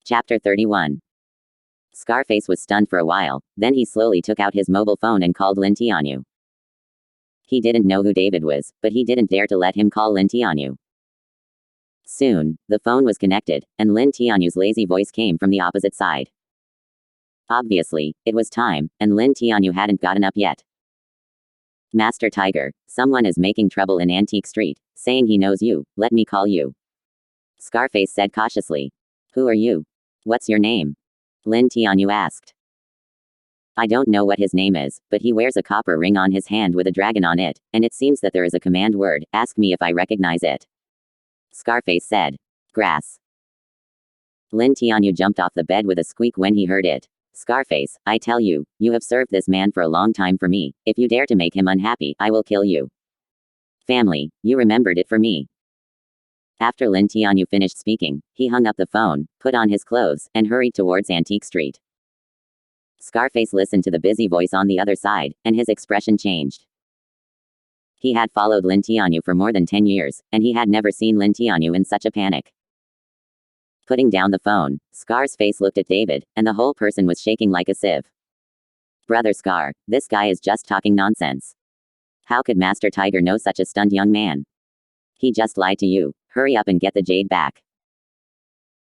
Chapter 31. Scarface was stunned for a while, then he slowly took out his mobile phone and called Lin Tianyu. He didn't know who David was, but he didn't dare to let him call Lin Tianyu. Soon, the phone was connected, and Lin Tianyu's lazy voice came from the opposite side. Obviously, it was time, and Lin Tianyu hadn't gotten up yet. Master Tiger, someone is making trouble in Antique Street, saying he knows you, let me call you. Scarface said cautiously. Who are you? What's your name? Lin Tianyu asked. I don't know what his name is, but he wears a copper ring on his hand with a dragon on it, and it seems that there is a command word, ask me if I recognize it. Scarface said. Grass. Lin Tianyu jumped off the bed with a squeak when he heard it. Scarface, I tell you, you have served this man for a long time for me, if you dare to make him unhappy, I will kill you. Family, you remembered it for me. After Lin Tianyu finished speaking, he hung up the phone, put on his clothes, and hurried towards Antique Street. Scarface listened to the busy voice on the other side, and his expression changed. He had followed Lin Tianyu for more than 10 years, and he had never seen Lin Tianyu in such a panic. Putting down the phone, Scar's face looked at David, and the whole person was shaking like a sieve. Brother Scar, this guy is just talking nonsense. How could Master Tiger know such a stunned young man? He just lied to you. Hurry up and get the jade back.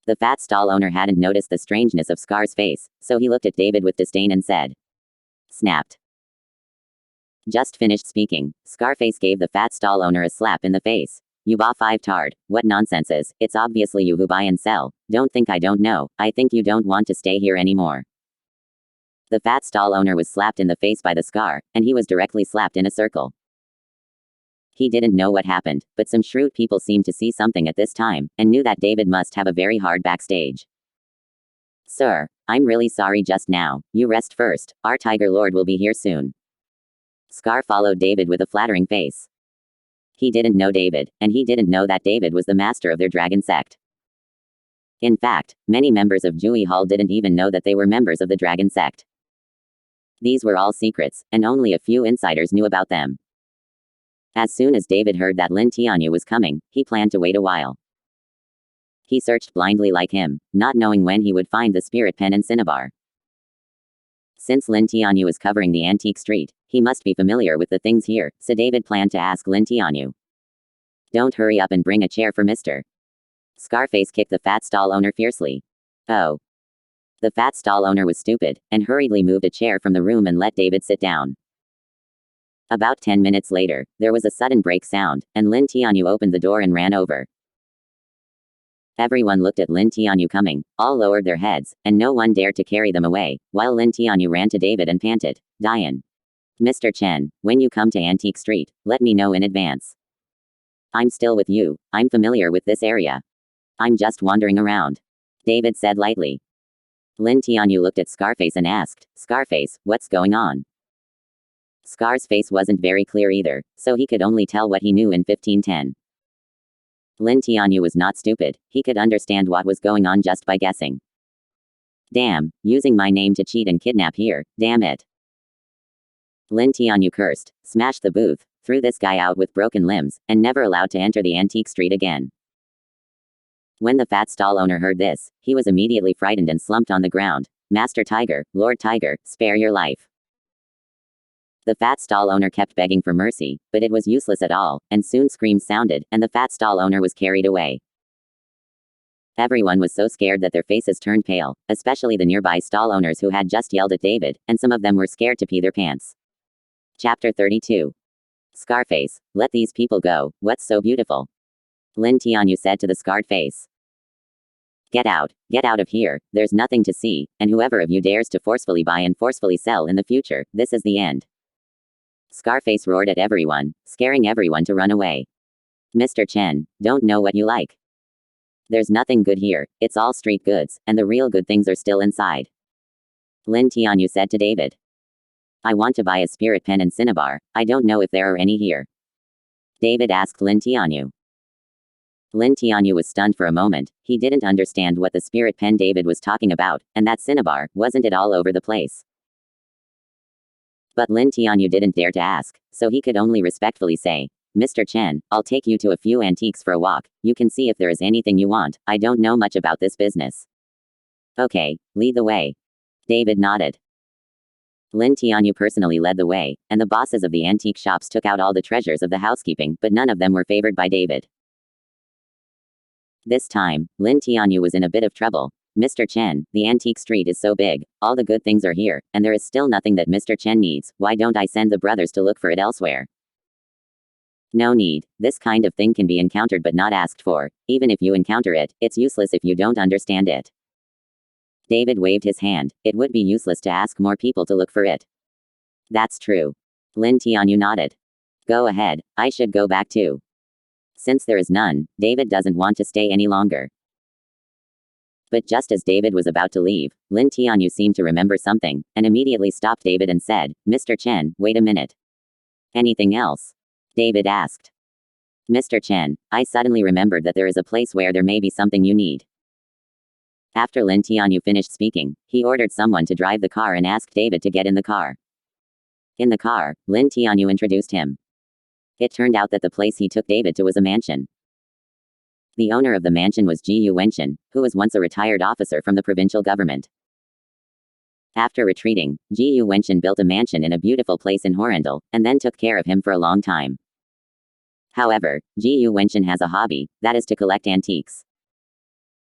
The fat stall owner hadn't noticed the strangeness of Scar's face, so he looked at David with disdain and said. Snapped. Just finished speaking, Scarface gave the fat stall owner a slap in the face. You ba 5 tard, what nonsense is, it's obviously you who buy and sell, don't think I don't know, I think you don't want to stay here anymore. The fat stall owner was slapped in the face by the Scar, and he was directly slapped in a circle. He didn't know what happened, but some shrewd people seemed to see something at this time, and knew that David must have a very hard backstage. Sir, I'm really sorry just now, you rest first, our Tiger Lord will be here soon. Scar followed David with a flattering face. He didn't know David, and he didn't know that David was the master of their dragon sect. In fact, many members of Jui Hall didn't even know that they were members of the dragon sect. These were all secrets, and only a few insiders knew about them. As soon as David heard that Lin Tianyu was coming, he planned to wait a while. He searched blindly like him, not knowing when he would find the spirit pen and cinnabar. Since Lin Tianyu is covering the Antique Street, he must be familiar with the things here, so David planned to ask Lin Tianyu. Don't hurry up and bring a chair for Mr. Scarface kicked the fat stall owner fiercely. Oh. The fat stall owner was stupid, and hurriedly moved a chair from the room and let David sit down. About 10 minutes later, there was a sudden break sound, and Lin Tianyu opened the door and ran over. Everyone looked at Lin Tianyu coming, all lowered their heads, and no one dared to carry them away, while Lin Tianyu ran to David and panted, Dian. Mr. Chen, when you come to Antique Street, let me know in advance. I'm still with you, I'm familiar with this area. I'm just wandering around. David said lightly. Lin Tianyu looked at Scarface and asked, Scarface, what's going on? Scar's face wasn't very clear either, so he could only tell what he knew in 1510. Lin Tianyu was not stupid, he could understand what was going on just by guessing. Damn, using my name to cheat and kidnap here, damn it. Lin Tianyu cursed, smashed the booth, threw this guy out with broken limbs, and never allowed to enter the Antique Street again. When the fat stall owner heard this, he was immediately frightened and slumped on the ground. Master Tiger, Lord Tiger, spare your life. The fat stall owner kept begging for mercy, but it was useless at all, and soon screams sounded, and the fat stall owner was carried away. Everyone was so scared that their faces turned pale, especially the nearby stall owners who had just yelled at David, and some of them were scared to pee their pants. Chapter 32. Scarface, let these people go, what's so beautiful? Lin Tianyu said to the scarred face. Get out of here, there's nothing to see, and whoever of you dares to forcefully buy and forcefully sell in the future, this is the end. Scarface roared at everyone, scaring everyone to run away. Mr. Chen, don't know what you like. There's nothing good here, it's all street goods, and the real good things are still inside. Lin Tianyu said to David. I want to buy a spirit pen and cinnabar, I don't know if there are any here. David asked Lin Tianyu. Lin Tianyu was stunned for a moment, he didn't understand what the spirit pen David was talking about, and that cinnabar, wasn't it all over the place? But Lin Tianyu didn't dare to ask, so he could only respectfully say, Mr. Chen, I'll take you to a few antiques for a walk, you can see if there is anything you want, I don't know much about this business. Okay, lead the way. David nodded. Lin Tianyu personally led the way, and the bosses of the antique shops took out all the treasures of the housekeeping, but none of them were favored by David. This time, Lin Tianyu was in a bit of trouble. Mr. Chen, the antique street is so big, all the good things are here, and there is still nothing that Mr. Chen needs. Why don't I send the brothers to look for it elsewhere? No need. This kind of thing can be encountered but not asked for. Even if you encounter it, it's useless if you don't understand it. David waved his hand. It would be useless to ask more people to look for it. That's true. Lin Tianyu nodded. Go ahead, I should go back too. Since there is none, David doesn't want to stay any longer. But just as David was about to leave, Lin Tianyu seemed to remember something, and immediately stopped David and said, Mr. Chen, wait a minute. Anything else? David asked. Mr. Chen, I suddenly remembered that there is a place where there may be something you need. After Lin Tianyu finished speaking, he ordered someone to drive the car and asked David to get in the car. In the car, Lin Tianyu introduced him. It turned out that the place he took David to was a mansion. The owner of the mansion was Gu Wenchen, who was once a retired officer from the provincial government. After retreating, Gu Wenchen built a mansion in a beautiful place in Horrendal, and then took care of him for a long time. However, Gu Wenchen has a hobby, that is to collect antiques.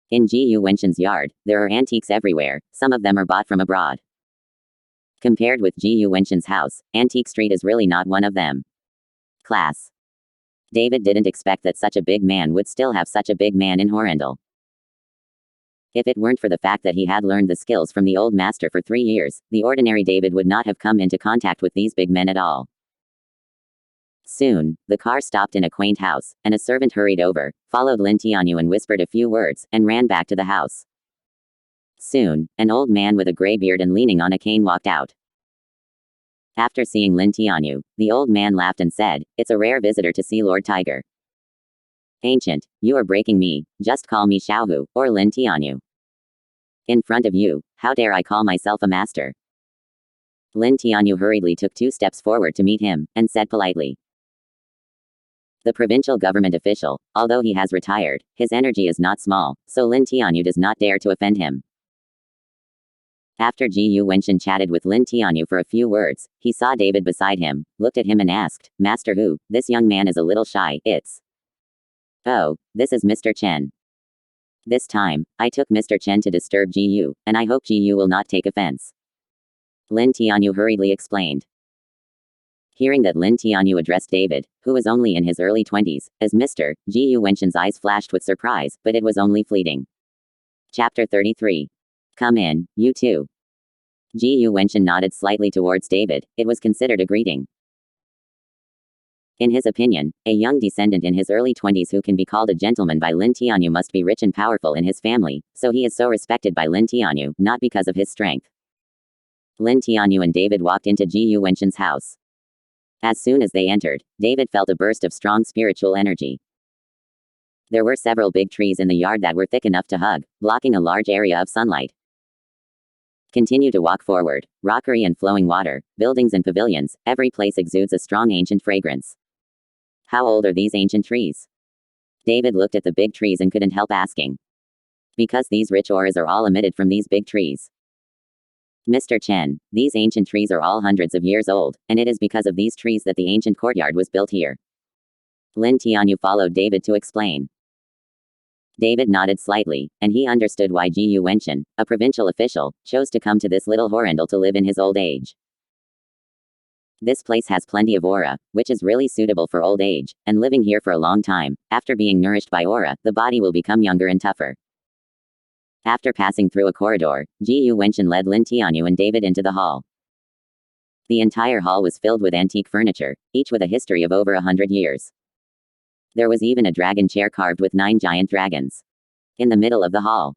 In Gu Wenchen's yard, there are antiques everywhere, some of them are bought from abroad. Compared with Gu Wenchen's house, Antique Street is really not one of them. Class. David didn't expect that such a big man would still have such a big man in Horrendal. If it weren't for the fact that he had learned the skills from the old master for 3 years, the ordinary David would not have come into contact with these big men at all. Soon, the car stopped in a quaint house, and a servant hurried over, followed Lin Tianyu and whispered a few words, and ran back to the house. Soon, an old man with a gray beard and leaning on a cane walked out. After seeing Lin Tianyu, the old man laughed and said, It's a rare visitor to see Lord Tiger. Ancient, you are breaking me, just call me Xiaohu, or Lin Tianyu. In front of you, how dare I call myself a master? Lin Tianyu hurriedly took 2 steps forward to meet him, and said politely. The provincial government official, although he has retired, his energy is not small, so Lin Tianyu does not dare to offend him. After Gu Wenchen chatted with Lin Tianyu for a few words, he saw David beside him, looked at him and asked, Master Hu, this young man is a little shy, it's... Oh, this is Mr. Chen. This time, I took Mr. Chen to disturb Gu, and I hope Gu will not take offense. Lin Tianyu hurriedly explained. Hearing that Lin Tianyu addressed David, who was only in his early 20s, as Mr. Gu Wenchen's eyes flashed with surprise, but it was only fleeting. Chapter 33. Come in, you two. Gu Wenchen nodded slightly towards David. It was considered a greeting. In his opinion, a young descendant in his early 20s who can be called a gentleman by Lin Tianyu must be rich and powerful in his family, so he is so respected by Lin Tianyu, not because of his strength. Lin Tianyu and David walked into Gu Wenchen's house. As soon as they entered, David felt a burst of strong spiritual energy. There were several big trees in the yard that were thick enough to hug, blocking a large area of sunlight. Continue to walk forward. Rockery and flowing water, buildings and pavilions, every place exudes a strong ancient fragrance. How old are these ancient trees? David looked at the big trees and couldn't help asking. Because these rich auras are all emitted from these big trees. Mr. Chen, these ancient trees are all hundreds of years old, and it is because of these trees that the ancient courtyard was built here. Lin Tianyu followed David to explain. David nodded slightly, and he understood why Gu Wenchen, a provincial official, chose to come to this little Horrendal to live in his old age. This place has plenty of aura, which is really suitable for old age, and living here for a long time, after being nourished by aura, the body will become younger and tougher. After passing through a corridor, Gu Wenchen led Lin Tianyu and David into the hall. The entire hall was filled with antique furniture, each with a history of over 100 years. There was even a dragon chair carved with 9 giant dragons. In the middle of the hall,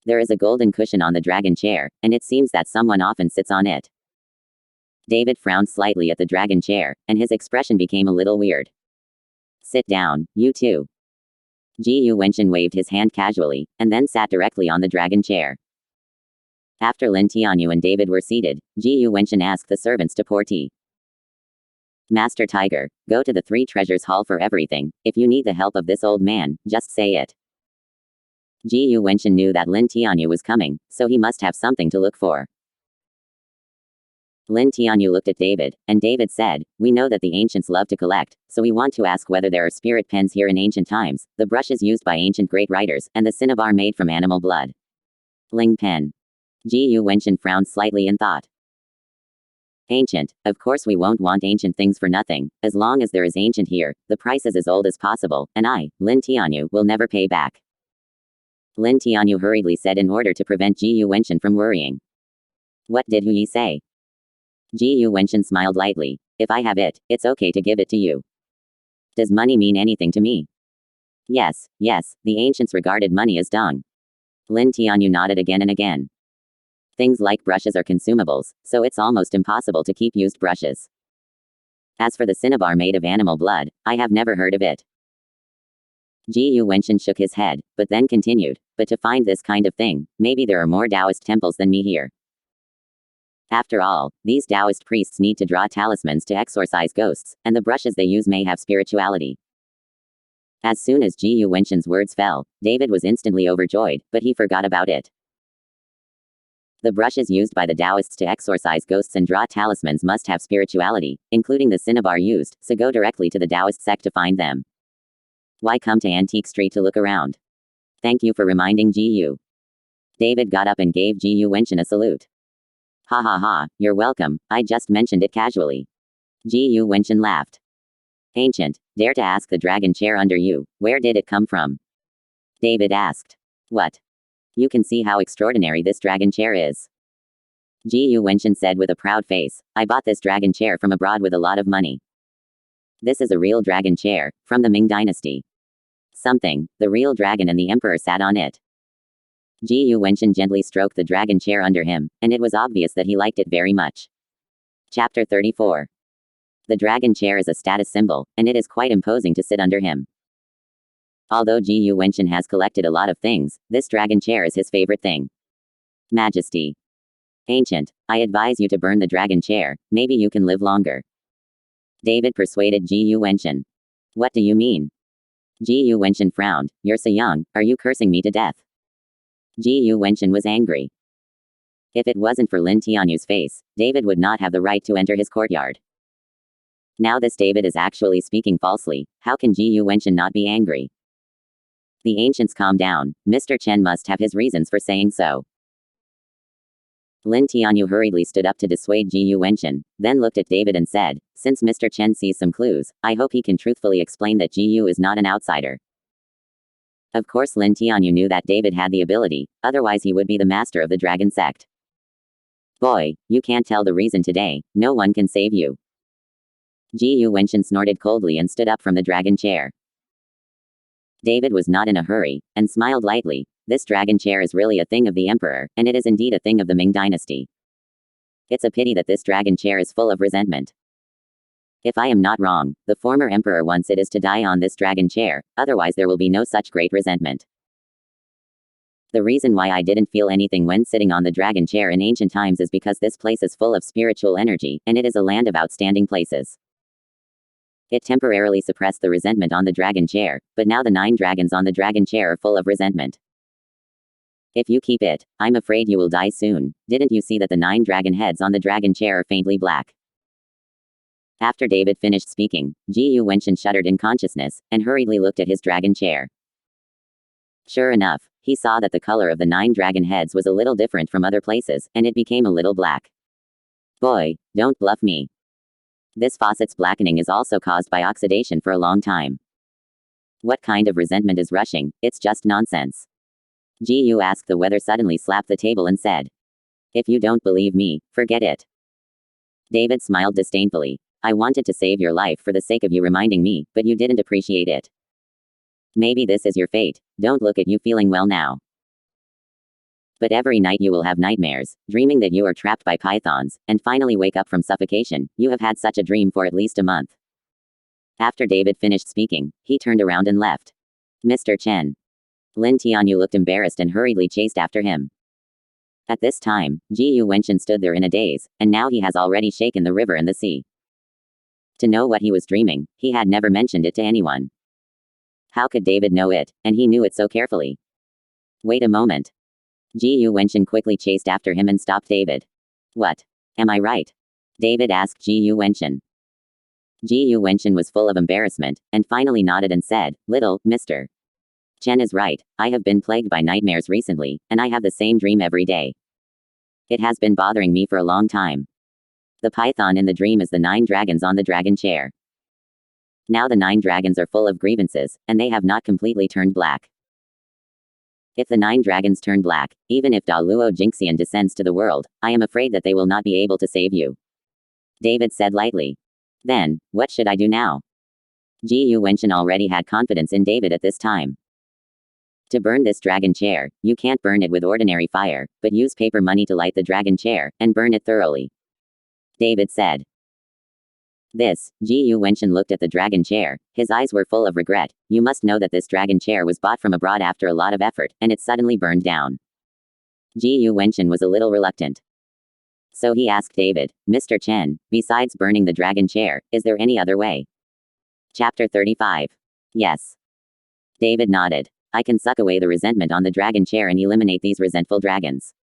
there is a golden cushion on the dragon chair, and it seems that someone often sits on it. David frowned slightly at the dragon chair, and his expression became a little weird. Sit down, you two. Gu Wenchen waved his hand casually, and then sat directly on the dragon chair. After Lin Tianyu and David were seated, Gu Wenchen asked the servants to pour tea. Master Tiger, go to the 3 treasures hall for everything. If you need the help of this old man, just say it. Gu Wenchen knew that Lin Tianyu was coming, so he must have something to look for. Lin Tianyu looked at David, and David said, "We know that the ancients love to collect, so we want to ask whether there are spirit pens here in ancient times, the brushes used by ancient great writers, and the cinnabar made from animal blood." Ling pen. Gu Wenchen frowned slightly in thought. Ancient. Of course we won't want ancient things for nothing. As long as there is ancient here, the price is as old as possible, and I, Lin Tianyu, will never pay back. Lin Tianyu hurriedly said in order to prevent Gu Wenchen from worrying. What did Hu Yi say? Gu Wenchen smiled lightly. If I have it, it's okay to give it to you. Does money mean anything to me? Yes, the ancients regarded money as dung. Lin Tianyu nodded again and again. Things like brushes are consumables, so it's almost impossible to keep used brushes. As for the cinnabar made of animal blood, I have never heard of it. Gu Wenchen shook his head, but then continued, but to find this kind of thing, maybe there are more Taoist temples than me here. After all, these Taoist priests need to draw talismans to exorcise ghosts, and the brushes they use may have spirituality. As soon as Gu Wenchen's words fell, David was instantly overjoyed, but he forgot about it. The brushes used by the Taoists to exorcise ghosts and draw talismans must have spirituality, including the cinnabar used, so go directly to the Taoist sect to find them. Why come to Antique Street to look around? Thank you for reminding Gu. David got up and gave Gu Wenchen a salute. Ha ha ha, you're welcome, I just mentioned it casually. Gu Wenchen laughed. Ancient, dare to ask the dragon chair under you, where did it come from? David asked. What? You can see how extraordinary this dragon chair is. Gu Wenchen said with a proud face, I bought this dragon chair from abroad with a lot of money. This is a real dragon chair, from the Ming dynasty. The real dragon and the emperor sat on it. Gu Wenchen gently stroked the dragon chair under him, and it was obvious that he liked it very much. Chapter 34. The dragon chair is a status symbol, and it is quite imposing to sit under him. Although Gu Wenchen has collected a lot of things, this dragon chair is his favorite thing. Majesty. Ancient, I advise you to burn the dragon chair, maybe you can live longer. David persuaded Gu Wenchen. What do you mean? Gu Wenchen frowned. You're so young, are you cursing me to death? Gu Wenchen was angry. If it wasn't for Lin Tianyu's face, David would not have the right to enter his courtyard. Now this David is actually speaking falsely, how can Gu Wenchen not be angry? The ancients calm down, Mr. Chen must have his reasons for saying so. Lin Tianyu hurriedly stood up to dissuade Gu Wenchen, then looked at David and said, since Mr. Chen sees some clues, I hope he can truthfully explain that Gu is not an outsider. Of course Lin Tianyu knew that David had the ability, otherwise he would be the master of the dragon sect. Boy, you can't tell the reason today, no one can save you. Gu Wenchen snorted coldly and stood up from the dragon chair. David was not in a hurry, and smiled lightly. This dragon chair is really a thing of the emperor, and it is indeed a thing of the Ming dynasty. It's a pity that this dragon chair is full of resentment. If I am not wrong, the former emperor wants it is to die on this dragon chair, otherwise there will be no such great resentment. The reason why I didn't feel anything when sitting on the dragon chair in ancient times is because this place is full of spiritual energy, and it is a land of outstanding places. It temporarily suppressed the resentment on the dragon chair, but now the 9 dragons on the dragon chair are full of resentment. If you keep it, I'm afraid you will die soon. Didn't you see that the 9 dragon heads on the dragon chair are faintly black? After David finished speaking, Gu Wenchen shuddered in consciousness, and hurriedly looked at his dragon chair. Sure enough, he saw that the color of the 9 dragon heads was a little different from other places, and it became a little black. Boy, don't bluff me. This faucet's blackening is also caused by oxidation for a long time. What kind of resentment is rushing? It's just nonsense. Gu asked the weather suddenly slapped the table and said. If you don't believe me, forget it. David smiled disdainfully. I wanted to save your life for the sake of you reminding me, but you didn't appreciate it. Maybe this is your fate, don't look at you feeling well now. But every night you will have nightmares, dreaming that you are trapped by pythons, and finally wake up from suffocation. You have had such a dream for at least a month. After David finished speaking, he turned around and left. Mr. Chen. Lin Tianyu looked embarrassed and hurriedly chased after him. At this time, Gu Wenchen stood there in a daze, and now he has already shaken the river and the sea. To know what he was dreaming, he had never mentioned it to anyone. How could David know it, and he knew it so carefully? Wait a moment. Gu Wenchen quickly chased after him and stopped David. What? Am I right? David asked Gu Wenchen. Gu Wenchen was full of embarrassment, and finally nodded and said, Little, Mr. Chen is right, I have been plagued by nightmares recently, and I have the same dream every day. It has been bothering me for a long time. The python in the dream is the 9 dragons on the dragon chair. Now the 9 dragons are full of grievances, and they have not completely turned black. If the 9 dragons turn black, even if Da Luo Jinxian descends to the world, I am afraid that they will not be able to save you. David said lightly. Then, what should I do now? Gu Wenchen already had confidence in David at this time. To burn this dragon chair, you can't burn it with ordinary fire, but use paper money to light the dragon chair, and burn it thoroughly. David said. Gu Wenchen looked at the dragon chair, his eyes were full of regret. You must know that this dragon chair was bought from abroad after a lot of effort, and it suddenly burned down. Gu Wenchen was a little reluctant. So he asked David, Mr. Chen, besides burning the dragon chair, is there any other way? Chapter 35. Yes. David nodded. I can suck away the resentment on the dragon chair and eliminate these resentful dragons.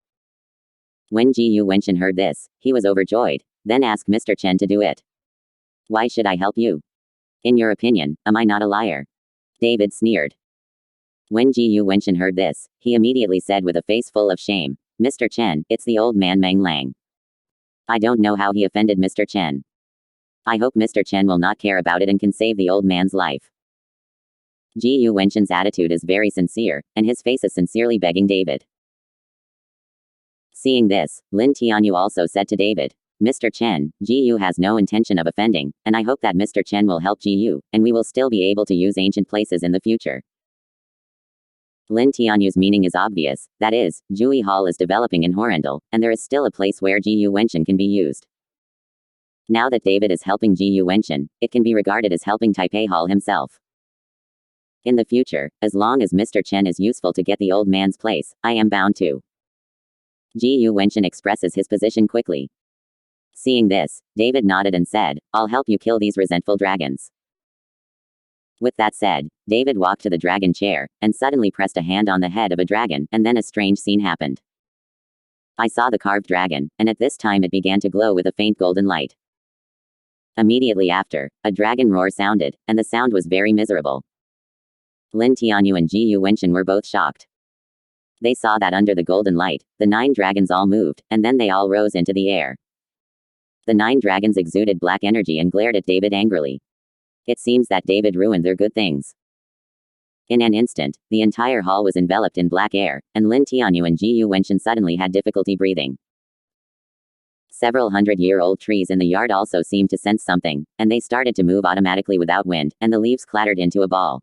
When Gu Wenchen heard this, he was overjoyed, then asked Mr. Chen to do it. Why should I help you? In your opinion, am I not a liar? David sneered. When Gu Wenchen heard this, he immediately said with a face full of shame, Mr. Chen, it's the old man Meng Lang. I don't know how he offended Mr. Chen. I hope Mr. Chen will not care about it and can save the old man's life. Gu Wenchen's attitude is very sincere, and his face is sincerely begging David. Seeing this, Lin Tianyu also said to David, Mr. Chen, Gu has no intention of offending, and I hope that Mr. Chen will help Gu, and we will still be able to use ancient places in the future. Lin Tianyu's meaning is obvious, that is, Jui Hall is developing in Horrendal, and there is still a place where Gu Wenchen can be used. Now that David is helping Gu Wenchen, it can be regarded as helping Taipei Hall himself. In the future, as long as Mr. Chen is useful to get the old man's place, I am bound to. Gu Wenchen expresses his position quickly. Seeing this, David nodded and said, I'll help you kill these resentful dragons. With that said, David walked to the dragon chair, and suddenly pressed a hand on the head of a dragon, and then a strange scene happened. I saw the carved dragon, and at this time it began to glow with a faint golden light. Immediately after, a dragon roar sounded, and the sound was very miserable. Lin Tianyu and Gu Wenchen were both shocked. They saw that under the golden light, the 9 dragons all moved, and then they all rose into the air. The 9 dragons exuded black energy and glared at David angrily. It seems that David ruined their good things. In an instant, the entire hall was enveloped in black air, and Lin Tianyu and Gu Wenchen suddenly had difficulty breathing. Several 100-year-old trees in the yard also seemed to sense something, and they started to move automatically without wind, and the leaves clattered into a ball.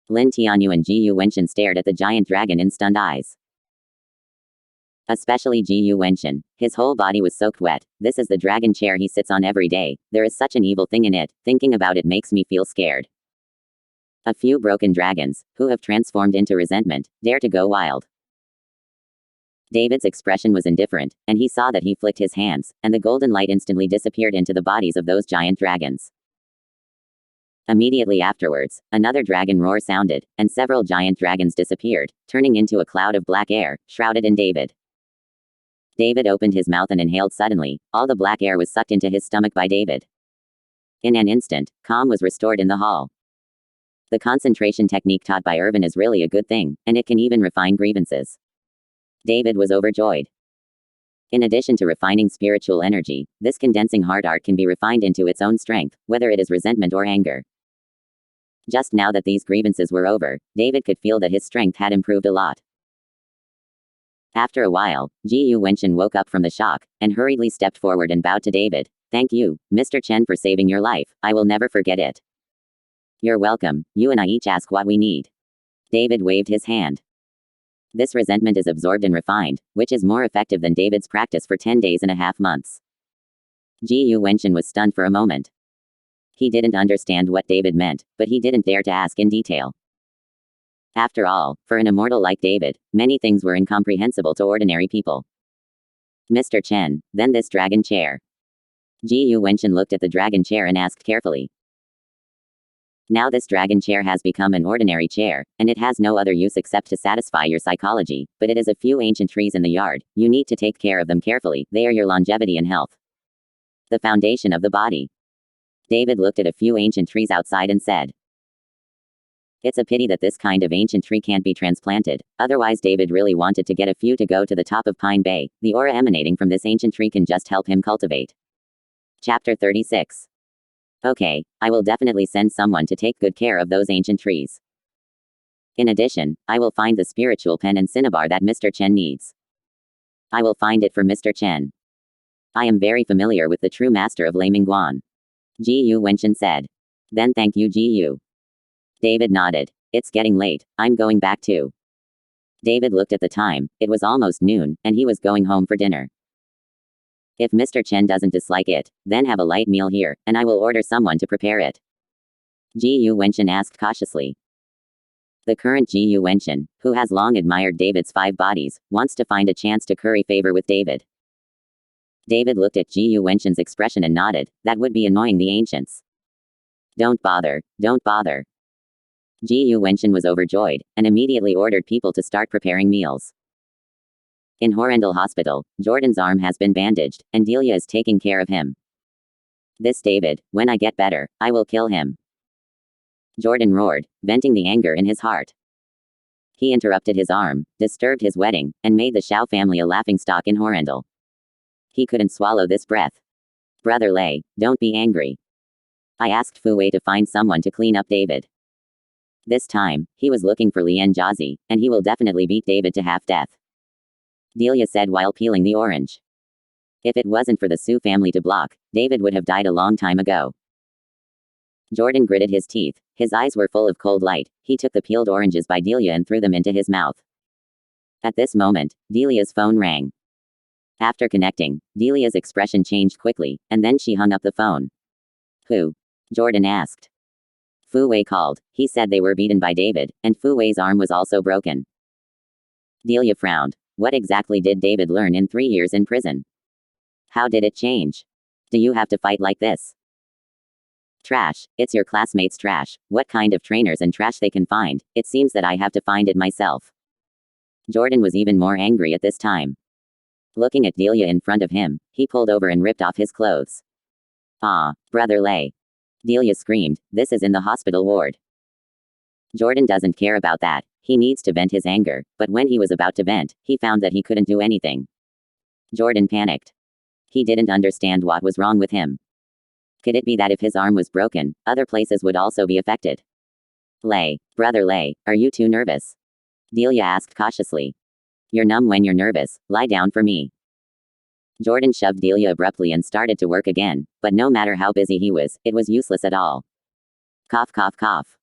Lin Tianyu and Gu Wenchen stared at the giant dragon in stunned eyes. Especially Gu Wenchen. His whole body was soaked wet. This is the dragon chair he sits on every day. There is such an evil thing in it. Thinking about it makes me feel scared. A few broken dragons, who have transformed into resentment, dare to go wild. David's expression was indifferent, and he saw that he flicked his hands, and the golden light instantly disappeared into the bodies of those giant dragons. Immediately afterwards, another dragon roar sounded, and several giant dragons disappeared, turning into a cloud of black air, shrouded in David. David opened his mouth and inhaled suddenly. All the black air was sucked into his stomach by David. In an instant, calm was restored in the hall. The concentration technique taught by Irvin is really a good thing, and it can even refine grievances. David was overjoyed. In addition to refining spiritual energy, this condensing heart art can be refined into its own strength, whether it is resentment or anger. Just now that these grievances were over, David could feel that his strength had improved a lot. After a while, Gu Wenchen woke up from the shock, and hurriedly stepped forward and bowed to David. Thank you, Mr. Chen, for saving your life. I will never forget it. You're welcome. You and I each ask what we need. David waved his hand. This resentment is absorbed and refined, which is more effective than David's practice for 10 days and a half months. Gu Wenchen was stunned for a moment. He didn't understand what David meant, but he didn't dare to ask in detail. After all, for an immortal like David, many things were incomprehensible to ordinary people. Mr. Chen, then this dragon chair. Gu Wenchen looked at the dragon chair and asked carefully. Now this dragon chair has become an ordinary chair, and it has no other use except to satisfy your psychology, but it is a few ancient trees in the yard. You need to take care of them carefully, they are your longevity and health. The foundation of the body. David looked at a few ancient trees outside and said, "It's a pity that this kind of ancient tree can't be transplanted." Otherwise, David really wanted to get a few to go to the top of Pine Bay. The aura emanating from this ancient tree can just help him cultivate. Chapter 36. Okay, I will definitely send someone to take good care of those ancient trees. In addition, I will find the spiritual pen and cinnabar that Mr. Chen needs. I will find it for Mr. Chen. I am very familiar with the true master of Lei Mingguan. Gu Wenchen said. Then thank you, Gu. David nodded. It's getting late, I'm going back too. David looked at the time, it was almost noon, and he was going home for dinner. If Mr. Chen doesn't dislike it, then have a light meal here, and I will order someone to prepare it. Gu Wenchen asked cautiously. The current Gu Wenchen, who has long admired David's 5 bodies, wants to find a chance to curry favor with David. David looked at Gu Wenchen's expression and nodded. That would be annoying the ancients. Don't bother, don't bother. Gu Wenchen was overjoyed, and immediately ordered people to start preparing meals. In Horrendal Hospital, Jordan's arm has been bandaged, and Delia is taking care of him. This David, when I get better, I will kill him. Jordan roared, venting the anger in his heart. He interrupted his arm, disturbed his wedding, and made the Xiao family a laughingstock in Horrendal. He couldn't swallow this breath. Brother Lei, don't be angry. I asked Fu Wei to find someone to clean up David. This time, he was looking for Lian Jiazi, and he will definitely beat David to half-death. Delia said while peeling the orange. If it wasn't for the Su family to block, David would have died a long time ago. Jordan gritted his teeth, his eyes were full of cold light. He took the peeled oranges by Delia and threw them into his mouth. At this moment, Delia's phone rang. After connecting, Delia's expression changed quickly, and then she hung up the phone. Who? Jordan asked. Fu Wei called. He said they were beaten by David, and Fu Wei's arm was also broken. Delia frowned. What exactly did David learn in 3 years in prison? How did it change? Do you have to fight like this? Trash, it's your classmates' trash. What kind of trainers and trash they can find? It seems that I have to find it myself. Jordan was even more angry at this time. Looking at Delia in front of him, he pulled over and ripped off his clothes. Ah, Brother Lei. Delia screamed, this is in the hospital ward. Jordan doesn't care about that. He needs to vent his anger, but when he was about to vent, he found that he couldn't do anything. Jordan panicked. He didn't understand what was wrong with him. Could it be that if his arm was broken, other places would also be affected? Lei, Brother Lei, are you too nervous? Delia asked cautiously. You're numb when you're nervous, lie down for me. Jordan shoved Delia abruptly and started to work again, but no matter how busy he was, it was useless at all. Cough cough cough.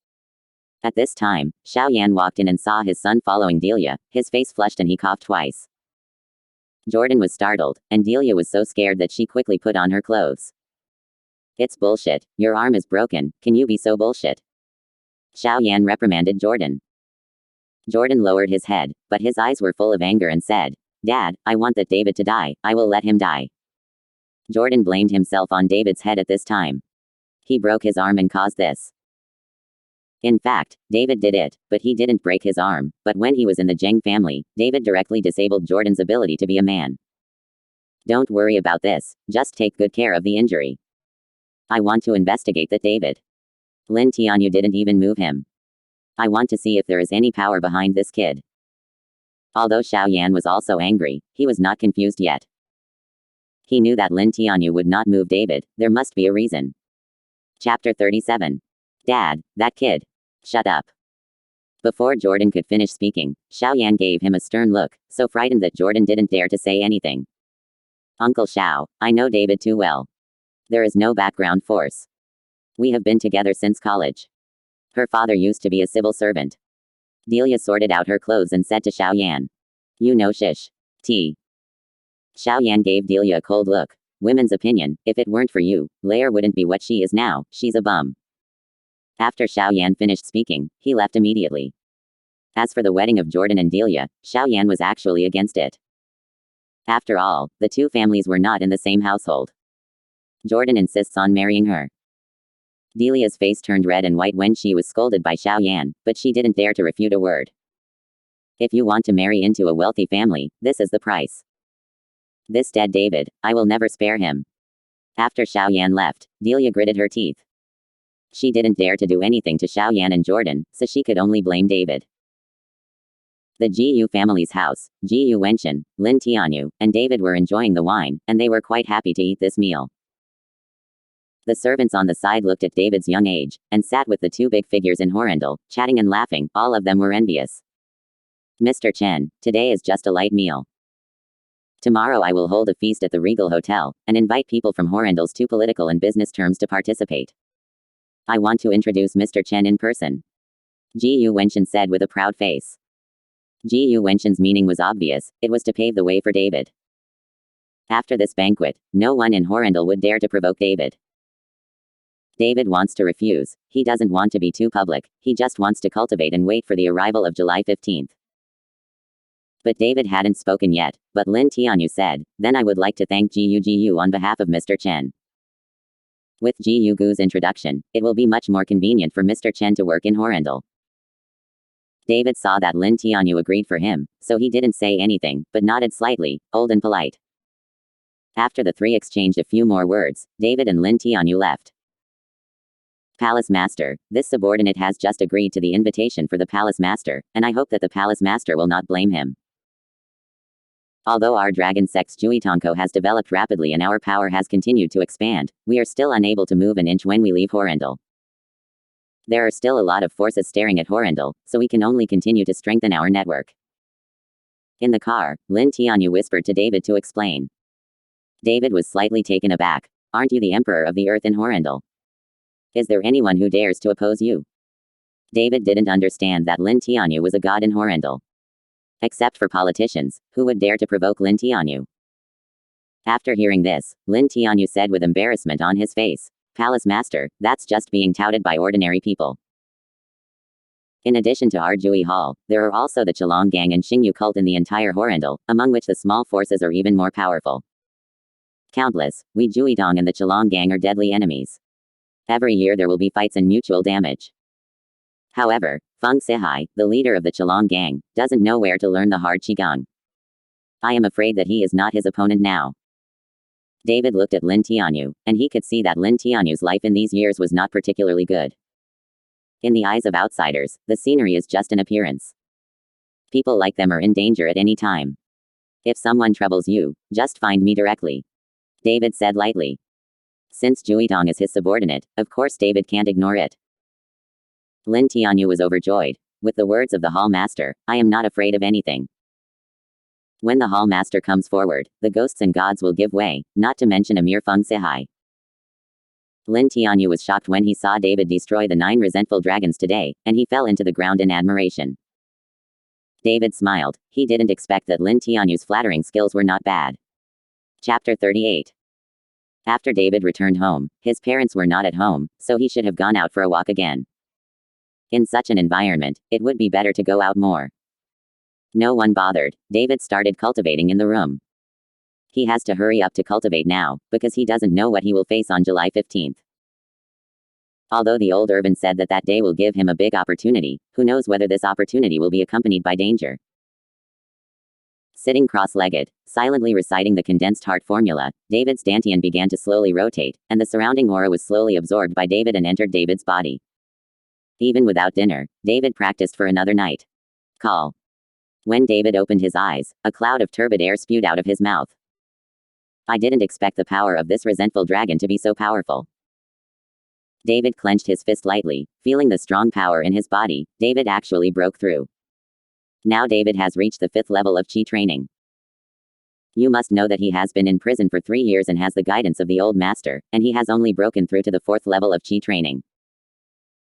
At this time, Xiao Yan walked in and saw his son following Delia. His face flushed and he coughed twice. Jordan was startled, and Delia was so scared that she quickly put on her clothes. It's bullshit, your arm is broken, can you be so bullshit? Xiao Yan reprimanded Jordan. Jordan lowered his head, but his eyes were full of anger and said, Dad, I want that David to die, I will let him die. Jordan blamed himself on David's head at this time. He broke his arm and caused this. In fact, David did it, but he didn't break his arm. But when he was in the Zheng family, David directly disabled Jordan's ability to be a man. Don't worry about this, just take good care of the injury. I want to investigate that David. Lin Tianyu didn't even move him. I want to see if there is any power behind this kid. Although Xiao Yan was also angry, he was not confused yet. He knew that Lin Tianyu would not move David, there must be a reason. Chapter 37. Dad, that kid. Shut up. Before Jordan could finish speaking, Xiao Yan gave him a stern look, so frightened that Jordan didn't dare to say anything. Uncle Xiao, I know David too well. There is no background force. We have been together since college. Her father used to be a civil servant. Delia sorted out her clothes and said to Xiao Yan. You know shish. T. Xiao Yan gave Delia a cold look. Women's opinion, if it weren't for you, Lair wouldn't be what she is now, she's a bum. After Xiao Yan finished speaking, he left immediately. As for the wedding of Jordan and Delia, Xiao Yan was actually against it. After all, the two families were not in the same household. Jordan insists on marrying her. Delia's face turned red and white when she was scolded by Xiao Yan, but she didn't dare to refute a word. If you want to marry into a wealthy family, this is the price. This dead David, I will never spare him. After Xiao Yan left, Delia gritted her teeth. She didn't dare to do anything to Xiao Yan and Jordan, so she could only blame David. The Gu family's house, Gu Wenchen, Lin Tianyu, and David were enjoying the wine, and they were quite happy to eat this meal. The servants on the side looked at David's young age, and sat with the two big figures in Horrendal, chatting and laughing. All of them were envious. Mr. Chen, today is just a light meal. Tomorrow I will hold a feast at the Regal Hotel, and invite people from Horrendal's two political and business terms to participate. I want to introduce Mr. Chen in person. Gu Wenchen said with a proud face. Gu Wenchen's meaning was obvious, it was to pave the way for David. After this banquet, no one in Horrendal would dare to provoke David. David wants to refuse, he doesn't want to be too public, he just wants to cultivate and wait for the arrival of July 15th. But David hadn't spoken yet, but Lin Tianyu said, then I would like to thank Gu on behalf of Mr. Chen. With Gu's introduction, it will be much more convenient for Mr. Chen to work in Horrendal. David saw that Lin Tianyu agreed for him, so he didn't say anything, but nodded slightly, old and polite. After the three exchanged a few more words, David and Lin Tianyu left. Palace Master, this subordinate has just agreed to the invitation for the Palace Master, and I hope that the Palace Master will not blame him. Although our dragon sex Juitonko has developed rapidly and our power has continued to expand, we are still unable to move an inch when we leave Horrendal. There are still a lot of forces staring at Horrendal, so we can only continue to strengthen our network. In the car, Lin Tianyu whispered to David to explain. David was slightly taken aback. Aren't you the Emperor of the Earth in Horrendal? Is there anyone who dares to oppose you? David didn't understand that Lin Tianyu was a god in Horrendal. Except for politicians, who would dare to provoke Lin Tianyu? After hearing this, Lin Tianyu said with embarrassment on his face, Palace Master, that's just being touted by ordinary people. In addition to our Jui Hall, there are also the Chalong Gang and Xingyu cult in the entire Horrendal, among which the small forces are even more powerful. Countless, we Juitong and the Chalong Gang are deadly enemies. Every year there will be fights and mutual damage. However, Feng Sihai, the leader of the Chalong Gang, doesn't know where to learn the hard Qigong. I am afraid that he is not his opponent now. David looked at Lin Tianyu, and he could see that Lin Tianyu's life in these years was not particularly good. In the eyes of outsiders, the scenery is just an appearance. People like them are in danger at any time. If someone troubles you, just find me directly. David said lightly. Since Juitong is his subordinate, of course David can't ignore it. Lin Tianyu was overjoyed. With the words of the Hall Master, I am not afraid of anything. When the Hall Master comes forward, the ghosts and gods will give way, not to mention a mere Feng Sihai. Lin Tianyu was shocked when he saw David destroy the 9 resentful dragons today, and he fell into the ground in admiration. David smiled. He didn't expect that Lin Tianyu's flattering skills were not bad. Chapter 38. After David returned home, his parents were not at home, so he should have gone out for a walk again. In such an environment, it would be better to go out more. No one bothered. David started cultivating in the room. He has to hurry up to cultivate now, because he doesn't know what he will face on July 15th. Although the old Urban said that that day will give him a big opportunity, who knows whether this opportunity will be accompanied by danger. Sitting cross-legged, silently reciting the condensed heart formula, David's dantian began to slowly rotate, and the surrounding aura was slowly absorbed by David and entered David's body. Even without dinner, David practiced for another night. Call. When David opened his eyes, a cloud of turbid air spewed out of his mouth. I didn't expect the power of this resentful dragon to be so powerful. David clenched his fist lightly, feeling the strong power in his body. David actually broke through. Now David has reached the 5th level of Qi training. You must know that he has been in prison for 3 years and has the guidance of the old master, and he has only broken through to the 4th level of Qi training.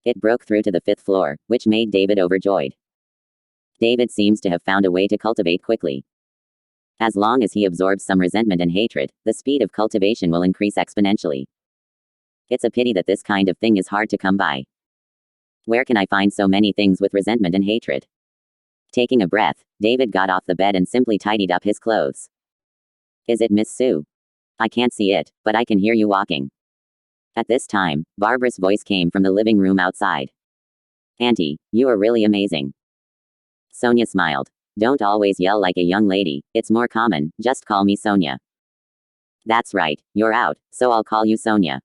It broke through to the 5th floor, which made David overjoyed. David seems to have found a way to cultivate quickly. As long as he absorbs some resentment and hatred, the speed of cultivation will increase exponentially. It's a pity that this kind of thing is hard to come by. Where can I find so many things with resentment and hatred? Taking a breath, David got off the bed and simply tidied up his clothes. Is it Miss Sue? I can't see it, but I can hear you walking. At this time, Barbara's voice came from the living room outside. Auntie, you are really amazing. Sonia smiled. Don't always yell like a young lady, it's more common, just call me Sonia. That's right, you're out, so I'll call you Sonia.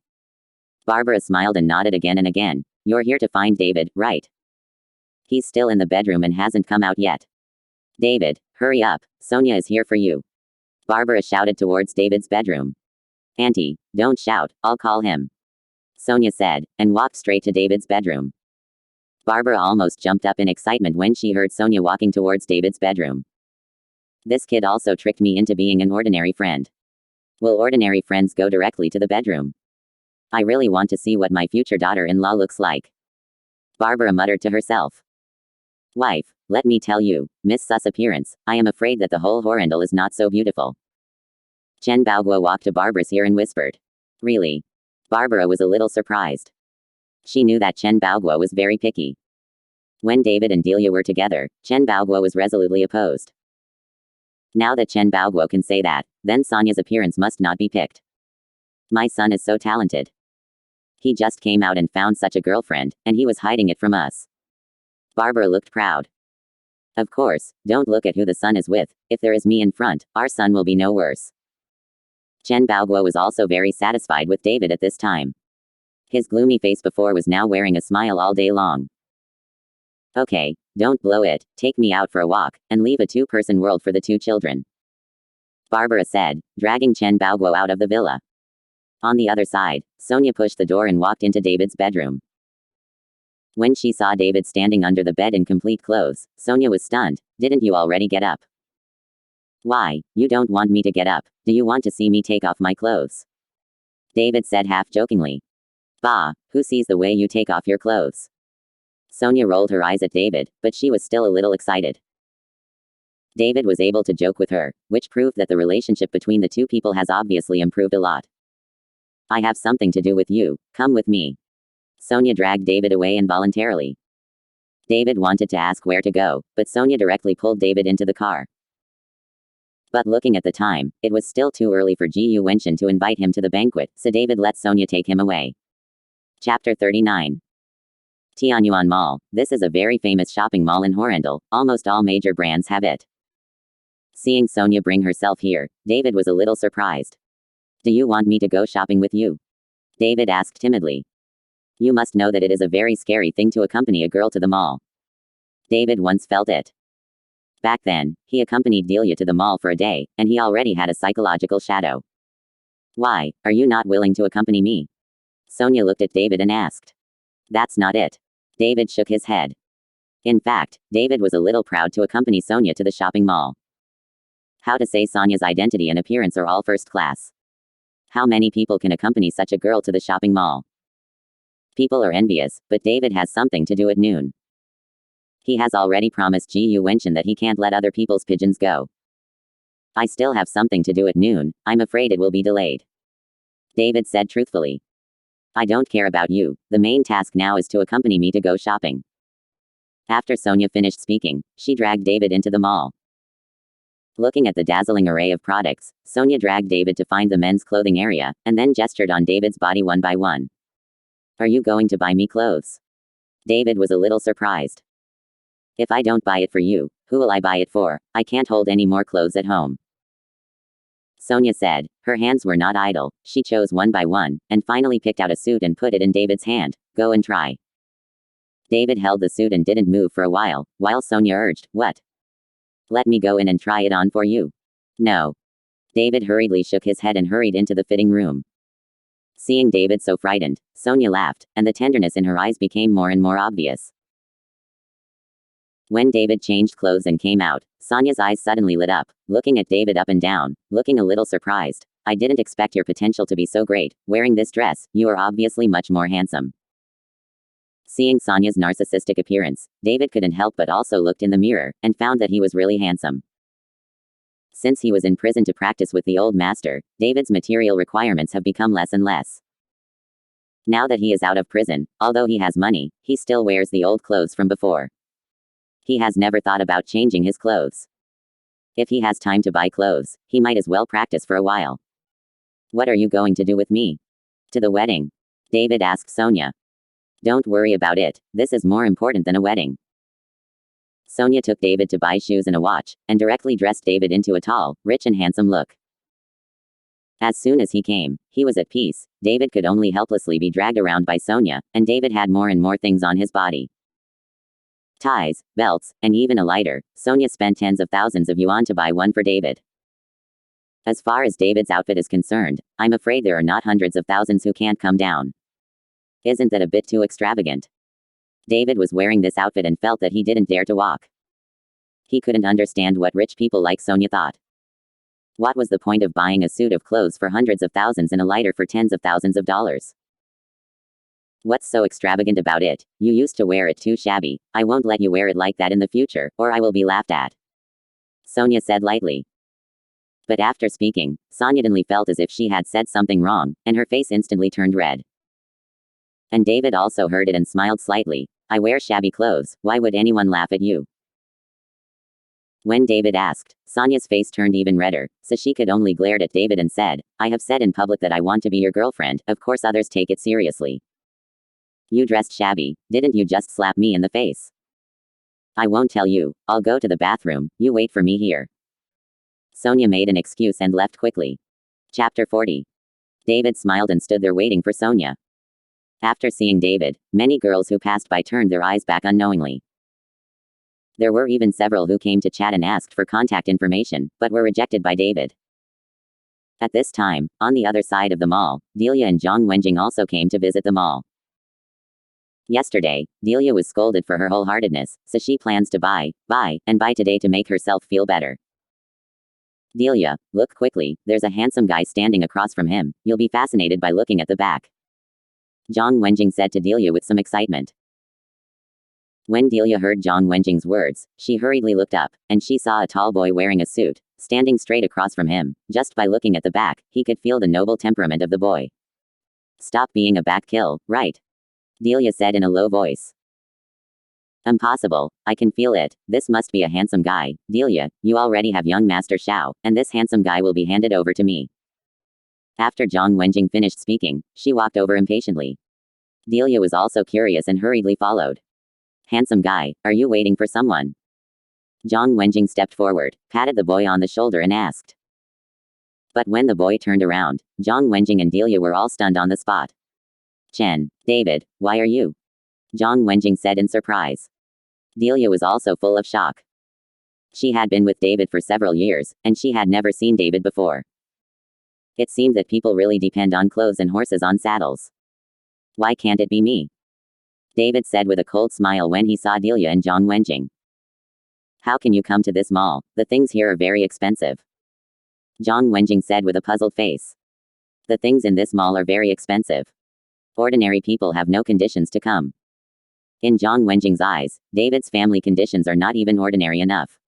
Barbara smiled and nodded again and again. You're here to find David, right? He's still in the bedroom and hasn't come out yet. David, hurry up, Sonia is here for you. Barbara shouted towards David's bedroom. Auntie, don't shout, I'll call him. Sonia said, and walked straight to David's bedroom. Barbara almost jumped up in excitement when she heard Sonia walking towards David's bedroom. This kid also tricked me into being an ordinary friend. Will ordinary friends go directly to the bedroom? I really want to see what my future daughter-in-law looks like. Barbara muttered to herself. Wife, let me tell you, Miss Sus appearance, I am afraid that the whole Horrendal is not so beautiful. Chen Baoguo walked to Barbara's ear and whispered. Really? Barbara was a little surprised. She knew that Chen Baoguo was very picky. When David and Delia were together, Chen Baoguo was resolutely opposed. Now that Chen Baoguo can say that, then Sonia's appearance must not be picked. My son is so talented. He just came out and found such a girlfriend, and he was hiding it from us. Barbara looked proud. Of course, don't look at who the son is with, if there is me in front, our son will be no worse. Chen Baoguo was also very satisfied with David at this time. His gloomy face before was now wearing a smile all day long. Okay, don't blow it, take me out for a walk, and leave a two-person world for the two children. Barbara said, dragging Chen Baoguo out of the villa. On the other side, Sonia pushed the door and walked into David's bedroom. When she saw David standing under the bed in complete clothes, Sonia was stunned. Didn't you already get up? Why, you don't want me to get up, do you want to see me take off my clothes? David said half-jokingly. Bah, who sees the way you take off your clothes? Sonia rolled her eyes at David, but she was still a little excited. David was able to joke with her, which proved that the relationship between the two people has obviously improved a lot. I have something to do with you, come with me. Sonia dragged David away involuntarily. David wanted to ask where to go, but Sonia directly pulled David into the car. But looking at the time, it was still too early for Gu Wenchen to invite him to the banquet, so David let Sonia take him away. Chapter 39. Tianyuan Mall. This is a very famous shopping mall in Horrendal, almost all major brands have it. Seeing Sonia bring herself here, David was a little surprised. Do you want me to go shopping with you? David asked timidly. You must know that it is a very scary thing to accompany a girl to the mall. David once felt it. Back then, he accompanied Delia to the mall for a day, and he already had a psychological shadow. Why, are you not willing to accompany me? Sonia looked at David and asked. That's not it. David shook his head. In fact, David was a little proud to accompany Sonia to the shopping mall. How to say Sonia's identity and appearance are all first class. How many people can accompany such a girl to the shopping mall? People are envious, but David has something to do at noon. He has already promised Gu Wenchen that he can't let other people's pigeons go. I still have something to do at noon, I'm afraid it will be delayed. David said truthfully. I don't care about you, the main task now is to accompany me to go shopping. After Sonia finished speaking, she dragged David into the mall. Looking at the dazzling array of products, Sonia dragged David to find the men's clothing area, and then gestured on David's body one by one. Are you going to buy me clothes? David was a little surprised. If I don't buy it for you, who will I buy it for? I can't hold any more clothes at home. Sonia said, her hands were not idle, she chose one by one, and finally picked out a suit and put it in David's hand. Go and try. David held the suit and didn't move for a while Sonia urged, what? Let me go in and try it on for you. No. David hurriedly shook his head and hurried into the fitting room. Seeing David so frightened, Sonia laughed, and the tenderness in her eyes became more and more obvious. When David changed clothes and came out, Sonia's eyes suddenly lit up, looking at David up and down, looking a little surprised. I didn't expect your potential to be so great. Wearing this dress, you are obviously much more handsome. Seeing Sonia's narcissistic appearance, David couldn't help but also looked in the mirror, and found that he was really handsome. Since he was in prison to practice with the old master, David's material requirements have become less and less. Now that he is out of prison, although he has money, he still wears the old clothes from before. He has never thought about changing his clothes. If he has time to buy clothes, he might as well practice for a while. What are you going to do with me? To the wedding. David asked Sonia. Don't worry about it, this is more important than a wedding. Sonia took David to buy shoes and a watch, and directly dressed David into a tall, rich and handsome look. As soon as he came, he was at peace. David could only helplessly be dragged around by Sonia, and David had more and more things on his body. Ties, belts, and even a lighter. Sonia spent tens of thousands of yuan to buy one for David. As far as David's outfit is concerned, I'm afraid there are not hundreds of thousands who can't come down. Isn't that a bit too extravagant? David was wearing this outfit and felt that he didn't dare to walk. He couldn't understand what rich people like Sonia thought. What was the point of buying a suit of clothes for hundreds of thousands and a lighter for tens of thousands of dollars? What's so extravagant about it? You used to wear it too shabby. I won't let you wear it like that in the future, or I will be laughed at. Sonia said lightly. But after speaking, Sonia suddenly felt as if she had said something wrong, and her face instantly turned red. And David also heard it and smiled slightly. I wear shabby clothes, why would anyone laugh at you? When David asked, Sonia's face turned even redder, so she could only glare at David and said, I have said in public that I want to be your girlfriend, of course others take it seriously. You dressed shabby, didn't you just slap me in the face? I won't tell you, I'll go to the bathroom, you wait for me here. Sonia made an excuse and left quickly. Chapter 40. David smiled and stood there waiting for Sonia. After seeing David, many girls who passed by turned their eyes back unknowingly. There were even several who came to chat and asked for contact information, but were rejected by David. At this time, on the other side of the mall, Delia and Gu Wenchen also came to visit the mall. Yesterday, Delia was scolded for her wholeheartedness, so she plans to buy today to make herself feel better. Delia, look quickly, there's a handsome guy standing across from him, you'll be fascinated by looking at the back. Gu Wenchen said to Delia with some excitement. When Delia heard Gu Wencheng's words, she hurriedly looked up, and she saw a tall boy wearing a suit, standing straight across from him. Just by looking at the back, he could feel the noble temperament of the boy. Stop being a back kill, right? Delia said in a low voice. Impossible, I can feel it, this must be a handsome guy. Delia, you already have young Master Xiao, and this handsome guy will be handed over to me. After Gu Wenchen finished speaking, she walked over impatiently. Delia was also curious and hurriedly followed. Handsome guy, are you waiting for someone? Gu Wenchen stepped forward, patted the boy on the shoulder and asked. But when the boy turned around, Gu Wenchen and Delia were all stunned on the spot. Chen, David, why are you? Gu Wenchen said in surprise. Delia was also full of shock. She had been with David for several years, and she had never seen David before. It seemed that people really depend on clothes and horses on saddles. Why can't it be me? David said with a cold smile when he saw Delia and Gu Wenchen. How can you come to this mall? The things here are very expensive. Gu Wenchen said with a puzzled face. The things in this mall are very expensive. Ordinary people have no conditions to come. In Gu Wencheng's eyes, David's family conditions are not even ordinary enough.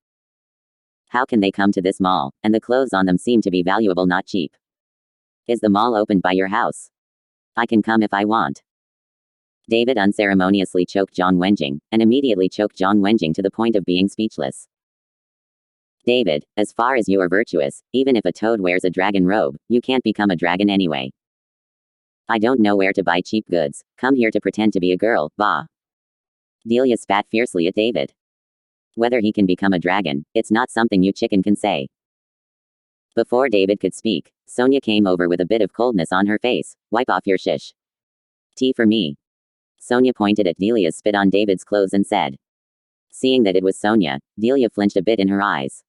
How can they come to this mall, and the clothes on them seem to be valuable, not cheap? Is the mall opened by your house? I can come if I want. David unceremoniously choked Gu Wenchen, and immediately choked Gu Wenchen to the point of being speechless. David, as far as you are virtuous, even if a toad wears a dragon robe, you can't become a dragon anyway. I don't know where to buy cheap goods, come here to pretend to be a girl, bah. Delia spat fiercely at David. Whether he can become a dragon, it's not something you chicken can say. Before David could speak, Sonia came over with a bit of coldness on her face. Wipe off your shish. Tea for me. Sonia pointed at Delia's spit on David's clothes and said. Seeing that it was Sonia, Delia flinched a bit in her eyes.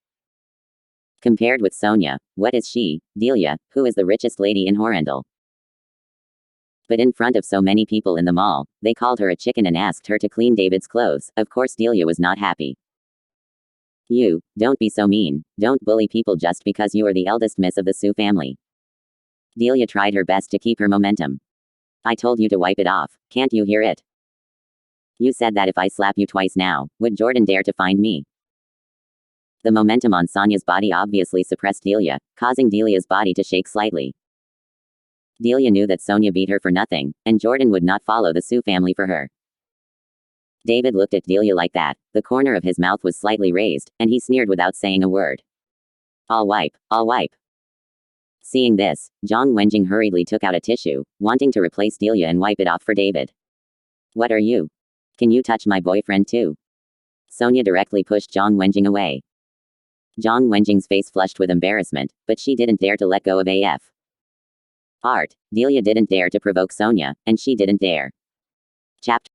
Compared with Sonia, what is she, Delia, who is the richest lady in Horrendal? But in front of so many people in the mall, they called her a chicken and asked her to clean David's clothes. Of course Delia was not happy. You, don't be so mean, don't bully people just because you are the eldest miss of the Su family. Delia tried her best to keep her momentum. I told you to wipe it off, can't you hear it? You said that if I slap you twice now, would Jordan dare to find me? The momentum on Sonia's body obviously suppressed Delia, causing Delia's body to shake slightly. Delia knew that Sonia beat her for nothing, and Jordan would not follow the Su family for her. David looked at Delia like that, the corner of his mouth was slightly raised, and he sneered without saying a word. I'll wipe. Seeing this, Gu Wenchen hurriedly took out a tissue, wanting to replace Delia and wipe it off for David. What are you? Can you touch my boyfriend too? Sonia directly pushed Gu Wenchen away. Gu Wencheng's face flushed with embarrassment, but she didn't dare to let go of AF. Art. Delia didn't dare to provoke Sonia, and she didn't dare. Chapter